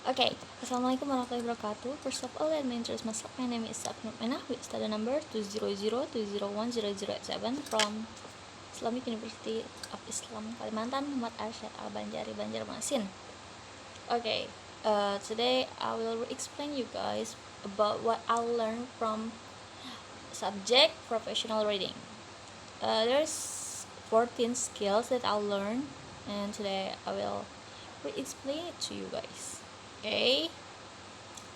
Okay, Assalamualaikum warahmatullahi wabarakatuh. First of all, let me introduce myself. My name is Sapnur Menah with study number 200201007 from Islamic University of Islam Kalimantan, Muhammad Arsyad Al-Banjari, Banjarmasin. Okay, today I will explain you guys about what I learned from subject professional reading. There's 14 skills that I learned, and today I will explain it to you guys. Okay,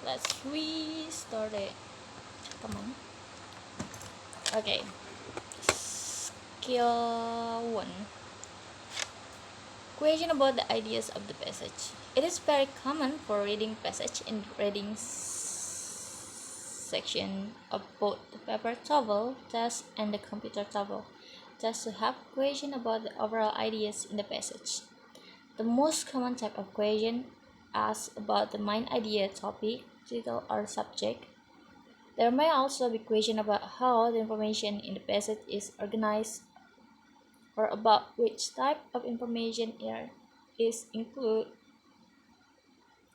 let's restart it. Come on. Okay, skill 1. Question about the ideas of the passage. It is very common for reading passage in reading section of both the paper TOEFL test and the computer TOEFL test to have question about the overall ideas in the passage. The most common type of question asks about the main idea, topic, title, or subject. There may also be questions about how the information in the passage is organized or about which type of information is included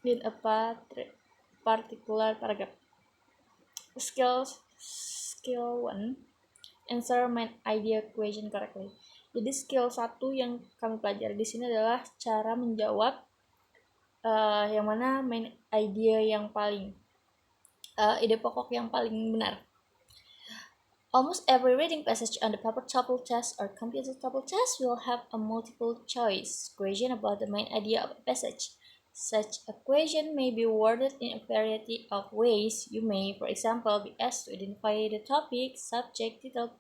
in a particular paragraph. Skill 1, answer main idea question correctly. Jadi skill 1 yang kami pelajari di sini adalah cara menjawab yang mana main idea yang paling ide pokok yang paling benar. Almost every reading passage on the paper TOEFL test or computer TOEFL test will have a multiple choice question about the main idea of a passage. Such a question may be worded in a variety of ways. You may, for example, be asked to identify the topic, subject, title,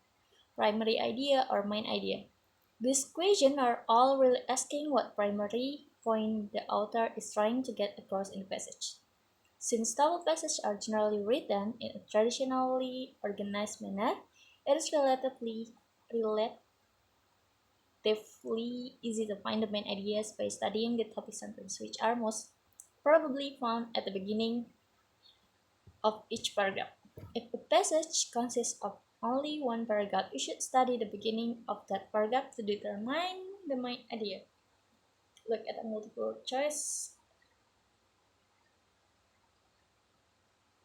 primary idea, or main idea. These questions are all really asking what primary point the author is trying to get across in the passage. Since TOEFL passages are generally written in a traditionally organized manner, it is relatively easy to find the main ideas by studying the topic sentence, which are most probably found at the beginning of each paragraph. If a passage consists of only one paragraph, you should study the beginning of that paragraph to determine the main idea. Look at a multiple choice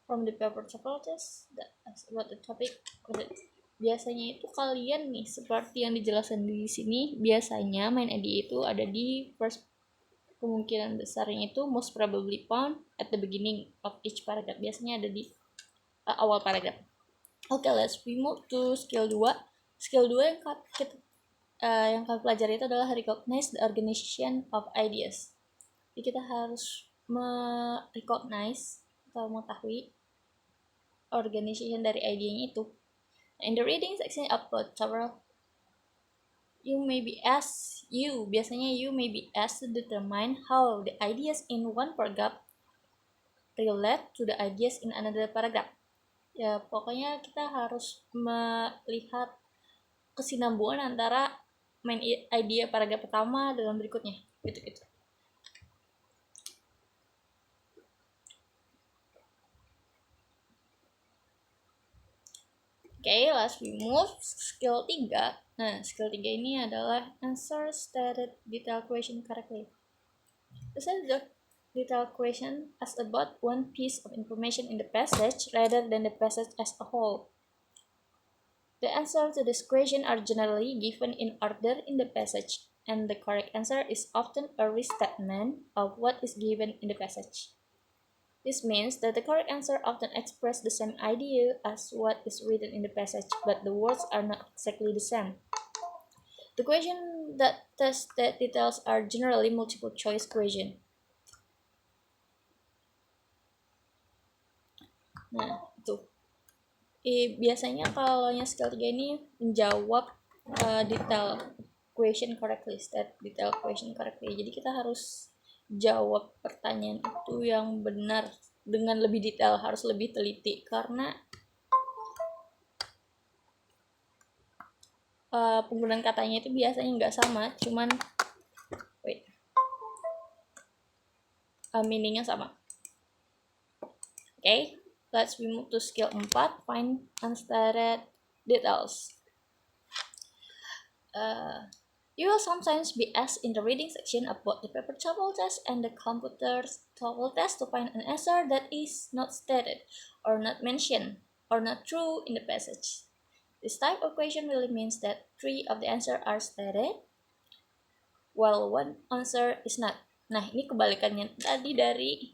from the paper TOEFL test that's about the topic. Biasanya itu kalian nih seperti yang dijelaskan di sini, biasanya main idea itu ada di first, kemungkinan besarnya itu most probably found at the beginning of each paragraph. Biasanya ada di awal paragraph. Okay, let's move to skill 2. Skill 2 yang kami pelajari itu adalah recognize the organization of ideas. Jadi kita harus recognize atau mengetahui organization dari idenya itu. In the reading section of TOEFL, you may be asked to determine how the ideas in one paragraph relate to the ideas in another paragraph. Ya, pokoknya kita harus melihat kesinambungan antara main idea paragraph pertama dengan berikutnya, gitu. Okay, let's move skill 3. Nah, skill 3 ini adalah answer stated detailed question correctly. This is the detailed question as about one piece of information in the passage rather than the passage as a whole. The answers to this question are generally given in order in the passage, and the correct answer is often a restatement of what is given in the passage. This means that the correct answer often expresses the same idea as what is written in the passage, but the words are not exactly the same. The question that test that details are generally multiple choice question. Nah, itu. Biasanya kalau yang skill 3 ini menjawab detail question correctly, state detail question correctly. Jadi kita harus jawab pertanyaan itu yang benar dengan lebih detail, harus lebih teliti, karena penggunaan katanya itu biasanya nggak sama, cuman meaningnya sama. Okay, let's move to skill 4, find unstated details. You will sometimes be asked in the reading section about the paper TOEFL test and the computer's TOEFL test to find an answer that is not stated or not mentioned or not true in the passage. This type of question really means that 3 of the answer are stated, while 1 answer is not. Nah, ini kebalikannya tadi dari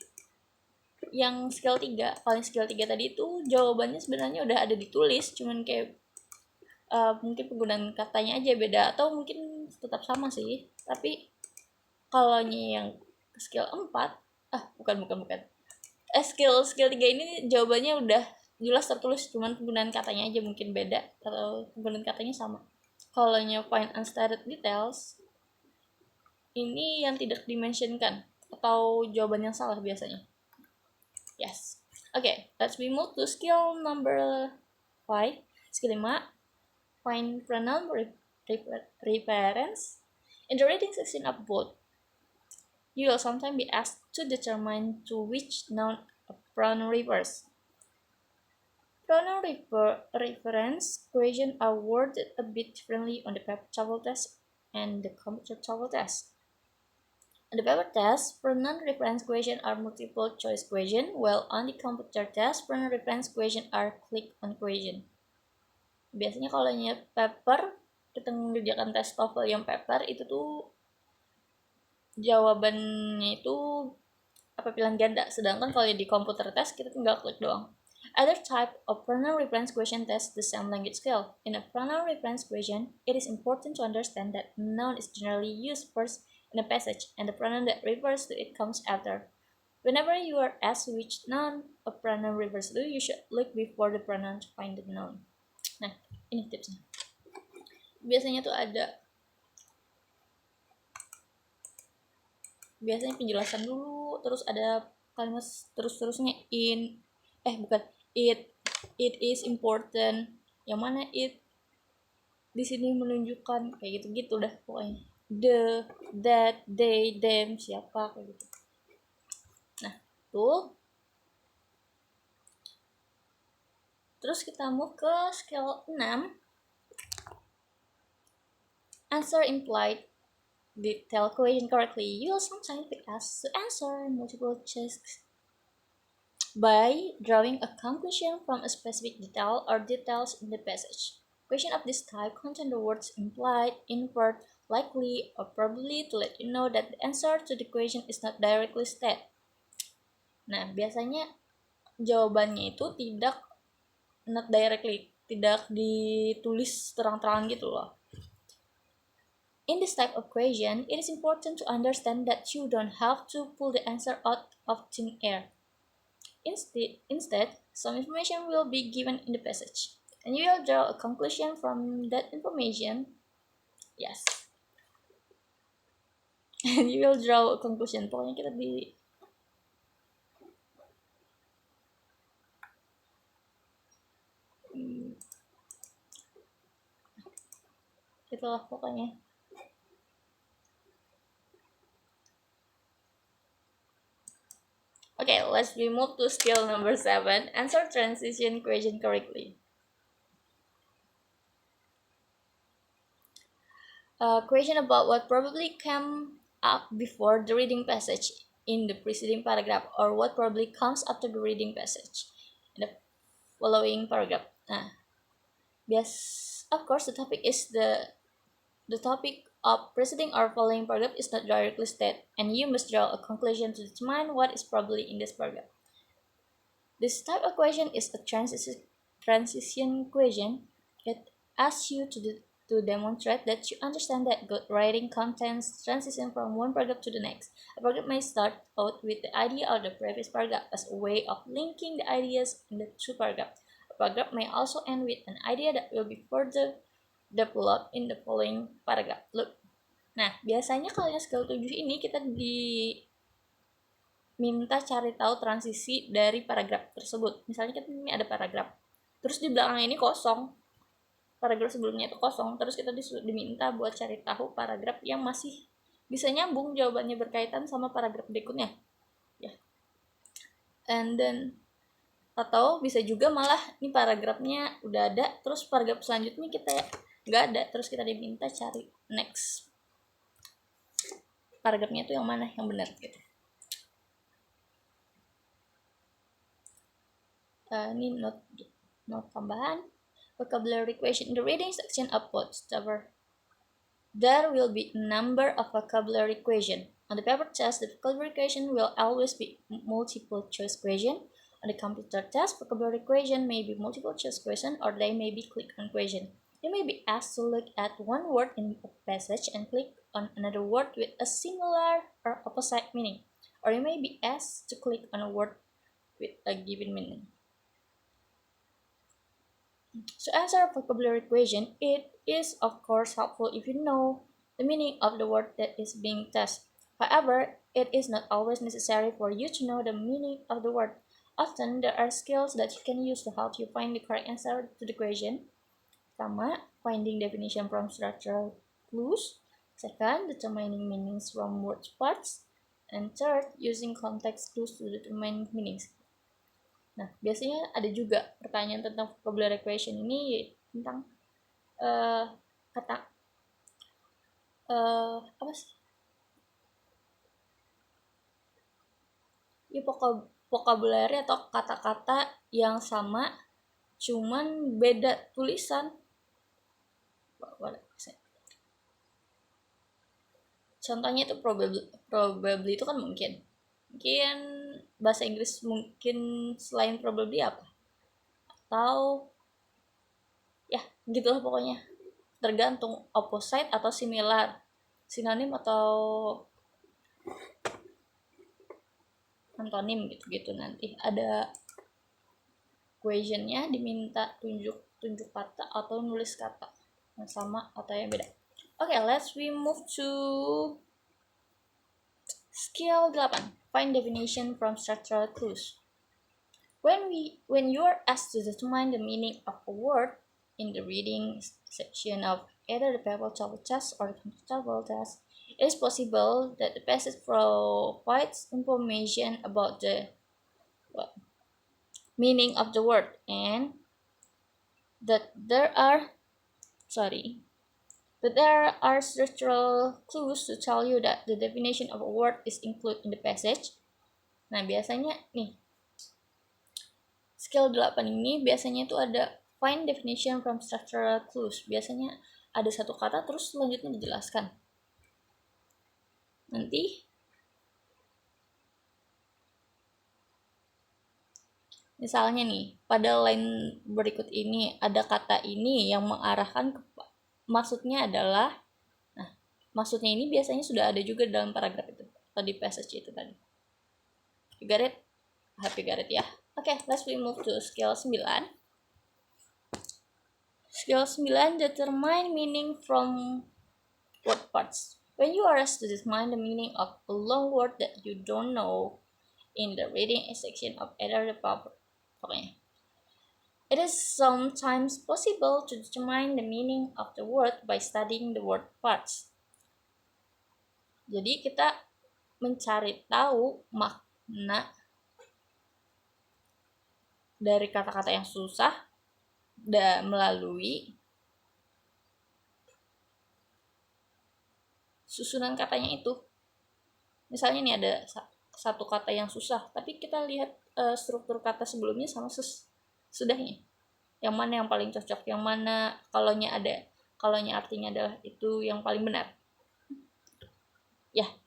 yang skill 3. Kalau yang skill 3 tadi itu jawabannya sebenarnya udah ada ditulis, cuman kayak mungkin penggunaan katanya aja beda atau mungkin tetap sama sih. Tapi kalau yang skill 4, bukan. Skill 3 ini jawabannya udah jelas tertulis, cuman penggunaan katanya aja mungkin beda atau penggunaan katanya sama. Kalau find unstated details, ini yang tidak dimentionkan atau jawaban yang salah biasanya. Yes. Okay, let's move to skill number 5. Skill 5, find pronoun reference. In the reading section of both, you will sometimes be asked to determine to which noun a pronoun refers. Pronoun reference questions are worded a bit differently on the paper TOEFL test and the computer TOEFL test. On the paper test, pronoun reference questions are multiple choice questions, while on the computer test, pronoun reference questions are click on question. Biasanya kalau paper, kita mengerjakan tes TOEFL yang paper itu tuh jawabannya itu pilihan ganda, sedangkan kalau di komputer test kita tinggal klik doang. Other type of pronoun reference question test the same language skill. In a pronoun reference question, it is important to understand that a noun is generally used first in a passage, and the pronoun that refers to it comes after. Whenever you are asked which noun a pronoun refers to, you should look before the pronoun to find the noun. Nah, ini tipsnya. Biasanya tuh ada penjelasan dulu, terus ada kalimat terus-terusnya it is important, yang mana it di sini menunjukkan kayak gitu-gitu dah pokoknya, the, that, they, them, siapa, kayak gitu. Nah tuh, terus kita move ke skill 6, answer implied detail question correctly. You will sometimes be asked to answer multiple choice by drawing a conclusion from a specific detail or details in the passage. Questions of this type contain the words implied, inferred, likely, or probably to let you know that the answer to the question is not directly stated. Nah, biasanya jawabannya itu not directly, tidak ditulis terang-terangan gitu loh. In this type of question, it is important to understand that you don't have to pull the answer out of thin air. Instead, some information will be given in the passage, and you will draw a conclusion from that information. Yes. And you will draw a conclusion. Pokoknya kita itulah pokoknya. Okay, let's move to skill number 7. Answer transition question correctly. Question about what probably came up before the reading passage in the preceding paragraph, or what probably comes after the reading passage in the following paragraph. Yes, of course, the topic is the topic of preceding or following paragraph is not directly stated, and you must draw a conclusion to determine what is probably in this paragraph. This type of question is a transition question. It asks you to demonstrate that you understand that good writing contains transition from one paragraph to the next. A paragraph may start out with the idea of the previous paragraph as a way of linking the ideas in the two paragraphs. A paragraph may also end with an idea that will be further developed in the following paragraph. Look. Nah, biasanya kalau yang skill 7 ini kita diminta cari tahu transisi dari paragraf tersebut. Misalnya kita ini ada paragraf, terus di belakang ini kosong, paragraf sebelumnya itu kosong, terus kita diminta buat cari tahu paragraf yang masih bisa nyambung jawabannya berkaitan sama paragraf berikutnya. Ya. And then atau bisa juga malah ini paragrafnya udah ada, terus paragraf selanjutnya kita nggak ada, terus kita diminta cari next paragrafnya itu yang mana yang benar gitu. Ini note tambahan. Vocabulary question in the reading section of both chapter. There will be a number of vocabulary questions. On the paper test, the vocabulary question will always be multiple choice question. On the computer test, vocabulary question may be multiple choice question or they may be click on question. You may be asked to look at one word in a passage and click on another word with a similar or opposite meaning. Or you may be asked to click on a word with a given meaning. To answer a vocabulary question, it is of course helpful if you know the meaning of the word that is being tested. However, it is not always necessary for you to know the meaning of the word. Often, there are skills that you can use to help you find the correct answer to the question. Pertama, finding definition from structural clues. Second, determining meanings from word parts. And third, using context clues to determine meanings. Nah, biasanya ada juga pertanyaan tentang vocabulary question ini tentang kata apa sih? Ya vocabulary atau kata-kata yang sama cuman beda tulisan. Contohnya itu probably itu kan mungkin bahasa Inggris mungkin selain probably apa? Atau ya gitulah pokoknya, tergantung opposite atau similar, sinonim atau antonim gitu. Nanti ada questionnya diminta tunjuk kata atau nulis kata yang sama atau yang beda. Let's we move to skill 8. Find definition from structural clues. When you are asked to determine the meaning of a word in the reading section of either the paper TOEFL test or the TOEFL test, it is possible that the passage provides information about the meaning of the word and that there are structural clues to tell you that the definition of a word is included in the passage. Nah, biasanya nih, skill 8 ini biasanya itu ada find definition from structural clues. Biasanya ada satu kata terus selanjutnya dijelaskan. Nanti misalnya nih, pada line berikut ini ada kata ini yang mengarahkan ke maksudnya adalah, nah, maksudnya ini biasanya sudah ada juga dalam paragraf itu atau di passage itu tadi. You got it? I hope you got it ya. Let's we move to skill 9. Skill 9, determine meaning from word parts. When you are asked to determine the meaning of a long word that you don't know in the reading section of either the paper, it is sometimes possible to determine the meaning of the word by studying the word parts. Jadi kita mencari tahu makna dari kata-kata yang susah melalui susunan katanya itu. Misalnya nih ada satu kata yang susah, tapi kita lihat struktur kata sebelumnya sama sudahnya. Yang mana yang paling cocok, yang mana kalaunya artinya adalah itu yang paling benar.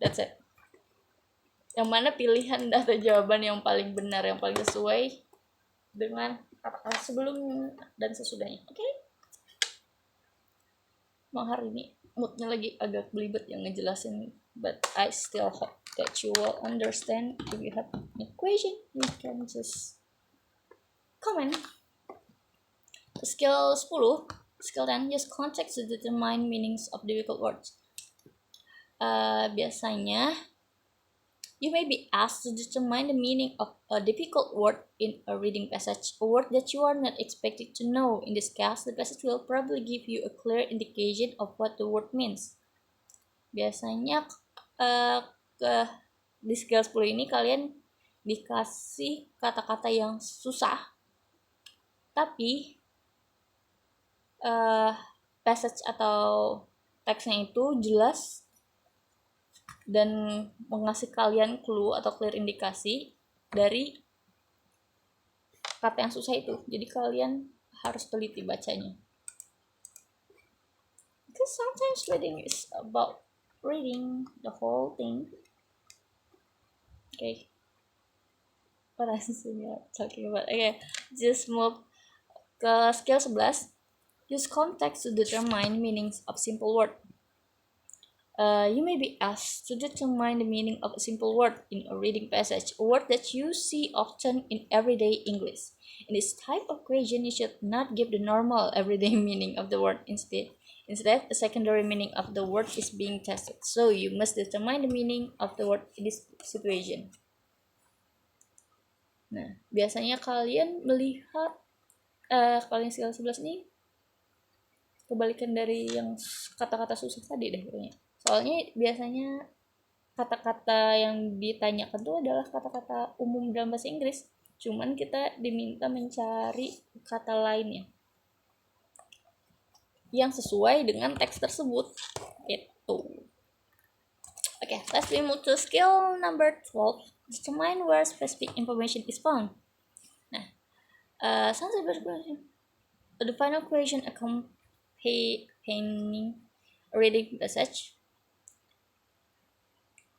That's it. Yang mana pilihan data jawaban yang paling benar, yang paling sesuai dengan kata-kata sebelum dan sesudahnya. Emang hari ini moodnya lagi agak belibet yang ngejelasin, but I still hope that you will understand. If you have any question, you can just comment. Skill 10, skill 10, use context to determine meanings of difficult words. Biasanya you may be asked to determine the meaning of a difficult word in a reading passage, a word that you are not expected to know. In this case, the passage will probably give you a clear indication of what the word means. Biasanya di skill 10 ini kalian dikasih kata-kata yang susah, tapi passage atau teksnya itu jelas dan mengasih kalian clue atau clear indikasi dari kata yang susah itu. Jadi kalian harus teliti bacanya. Because sometimes reading is about reading the whole thing. Okay. What else is we are talking about? Okay, just move ke skill 11. Use context to determine meanings of simple word. You may be asked to determine the meaning of a simple word in a reading passage, a word that you see often in everyday English. In this type of question, you should not give the normal everyday meaning of the word. Instead, a secondary meaning of the word is being tested. So you must determine the meaning of the word in this situation. Nah, biasanya kalian melihat kalian skill 11 ini kebalikan dari yang kata-kata susah tadi deh kayaknya. Soalnya biasanya kata-kata yang ditanyakan itu adalah kata-kata umum dalam bahasa Inggris. Cuman kita diminta mencari kata lainnya yang sesuai dengan teks tersebut. Itu. Okay, let's move to skill number 12. Determine where specific information is found. Nah, the final question accompanying a reading passage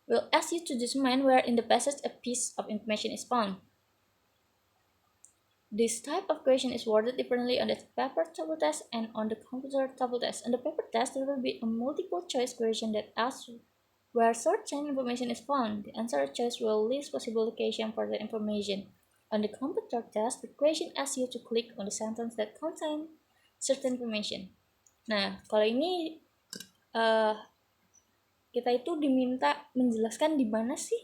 will ask you to determine where in the passage a piece of information is found. This type of question is worded differently on the paper TOEFL test and on the computer TOEFL test. On the paper test, there will be a multiple choice question that asks where certain information is found. The answer choice will list possible location for the information. On the computer test, the question asks you to click on the sentence that contains certain information. Nah, kalau ini kita itu diminta menjelaskan di mana sih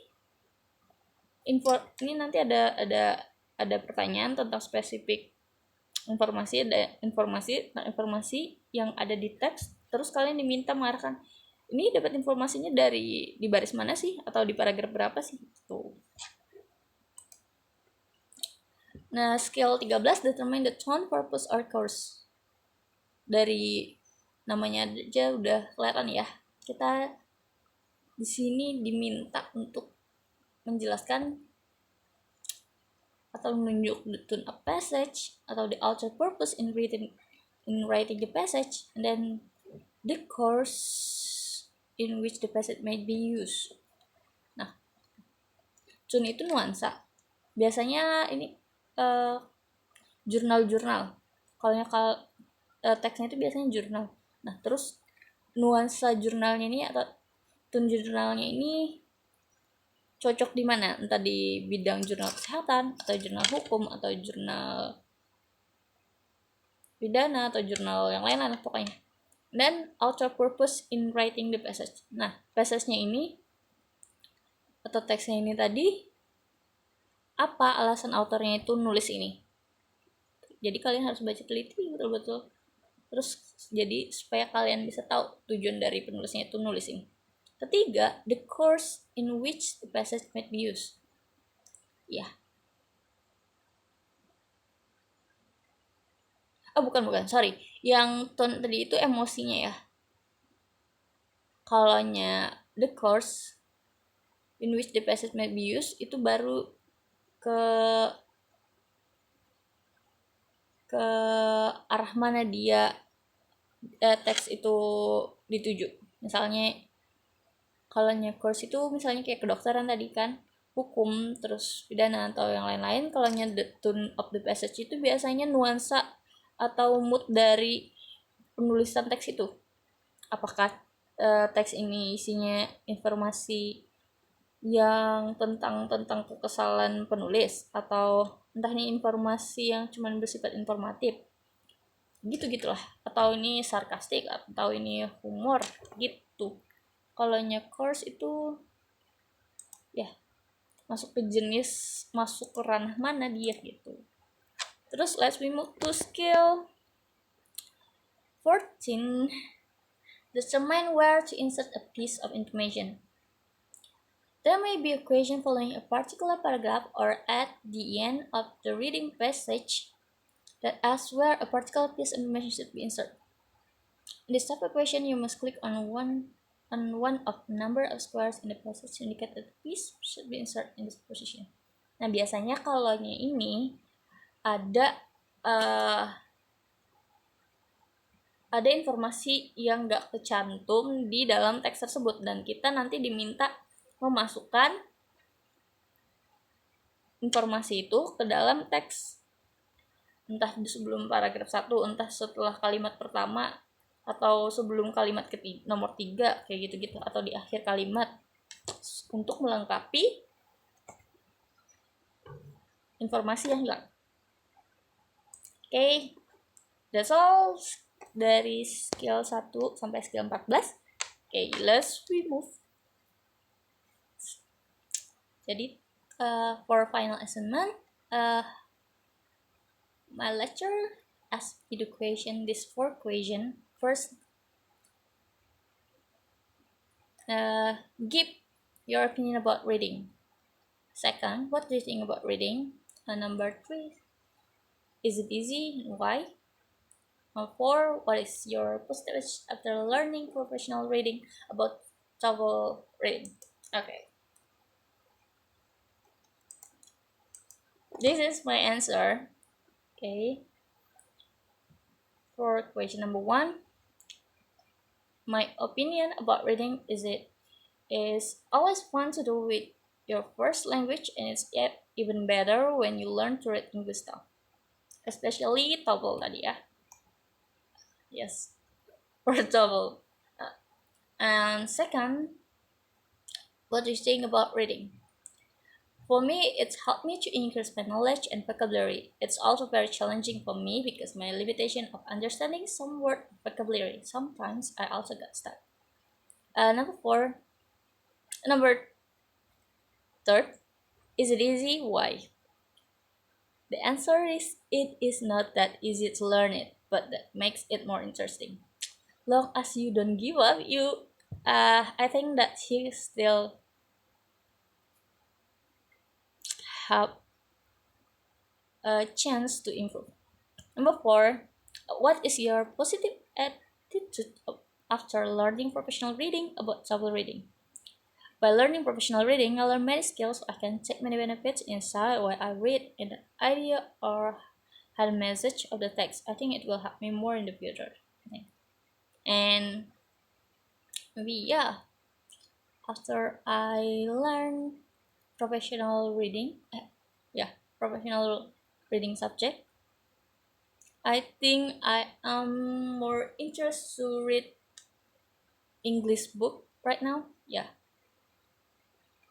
ini nanti ada pertanyaan tentang spesifik informasi, ada informasi yang ada di teks, terus kalian diminta mengarahkan ini dapat informasinya di baris mana sih atau di paragraf berapa sih tuh. Nah, skill 13 determine the tone, purpose, or course. Dari namanya aja udah kelihatan ya. Kita di sini diminta untuk menjelaskan atau menunjuk the tone of passage atau the outer purpose in writing the passage, and then the course in which the passage may be used. Nah, tone itu nuansa. Biasanya ini jurnal-jurnal. Kalau teksnya itu biasanya jurnal. Nah, terus nuansa jurnalnya ini atau tone jurnalnya ini cocok di mana? Entah di bidang jurnal kesehatan atau jurnal hukum atau jurnal pidana atau jurnal yang lain lah pokoknya. Dan outer purpose in writing the passage. Nah, passage-nya ini atau teksnya ini tadi apa alasan autornya itu nulis ini? Jadi kalian harus baca teliti betul-betul. Terus jadi supaya kalian bisa tahu tujuan dari penulisnya itu nulis ini. Ketiga, the course in which the passage might be used. Ya. Bukan, sorry. Yang tone tadi itu emosinya ya. Kalaunya the course in which the passage might be used itu baru ke arah mana dia teks itu dituju. Misalnya kalau course itu misalnya kayak kedokteran tadi kan, hukum, terus pidana atau yang lain-lain. Kalau the tone of the passage itu biasanya nuansa atau mood dari penulisan teks itu. Apakah teks ini isinya informasi yang tentang kekesalan penulis atau entah ini informasi yang cuma bersifat informatif gitulah, atau ini sarkastik atau ini humor gitu. Kalau course itu ya masuk ke jenis, masuk ke ranah mana dia gitu. Terus let's move to skill 14. Determine where to insert a piece of information. There may be a question following a particular paragraph or at the end of the reading passage that asks where a particular piece of information should be inserted. In this type of question, you must click on one and one of number of squares in the passage indicate that the piece should be inserted in this position. Nah, biasanya kalau ini ada ada informasi yang nggak kecantum di dalam teks tersebut dan kita nanti diminta memasukkan informasi itu ke dalam teks, entah sebelum paragraf 1, entah setelah kalimat pertama, atau sebelum kalimat nomor 3, kayak gitu-gitu, atau di akhir kalimat, untuk melengkapi informasi yang hilang. Oke, that's all dari skill 1 sampai skill 14. Oke, let's remove. Jadi, for final assignment, my lecturer asked me the question, this 4 question. First, give your opinion about reading. Second, what do you think about reading? Number 3, is it easy and why? 4, what is your positive after learning professional reading about TOEFL reading? Okay. This is my answer. Okay. For question number 1, my opinion about reading is it is always fun to do with your first language, and it's yet even better when you learn to read English stuff, especially TOEFL tadi ya. Yes, for TOEFL. And second, what do you think about reading? For me, it's helped me to increase my knowledge and vocabulary. It's also very challenging for me because my limitation of understanding some word vocabulary. Sometimes I also got stuck. Number third, is it easy? Why? The answer is it is not that easy to learn it, but that makes it more interesting. Long as you don't give up, I think that you still have a chance to improve. Number 4, what is your positive attitude after learning professional reading about TOEFL reading? By learning professional reading, I learn many skills. I can take many benefits inside what I read in an idea or had a message of the text. I think it will help me more in the future. And maybe after I learn professional reading, professional reading subject, I think I am more interested to read English book right now.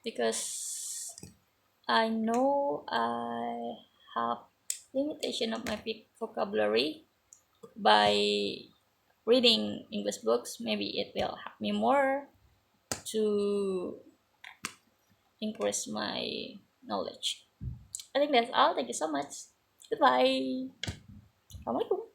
Because I know I have limitation of my vocabulary. By reading English books, maybe it will help me more to increase my knowledge. I think that's all. Thank you so much. Goodbye. Assalamualaikum.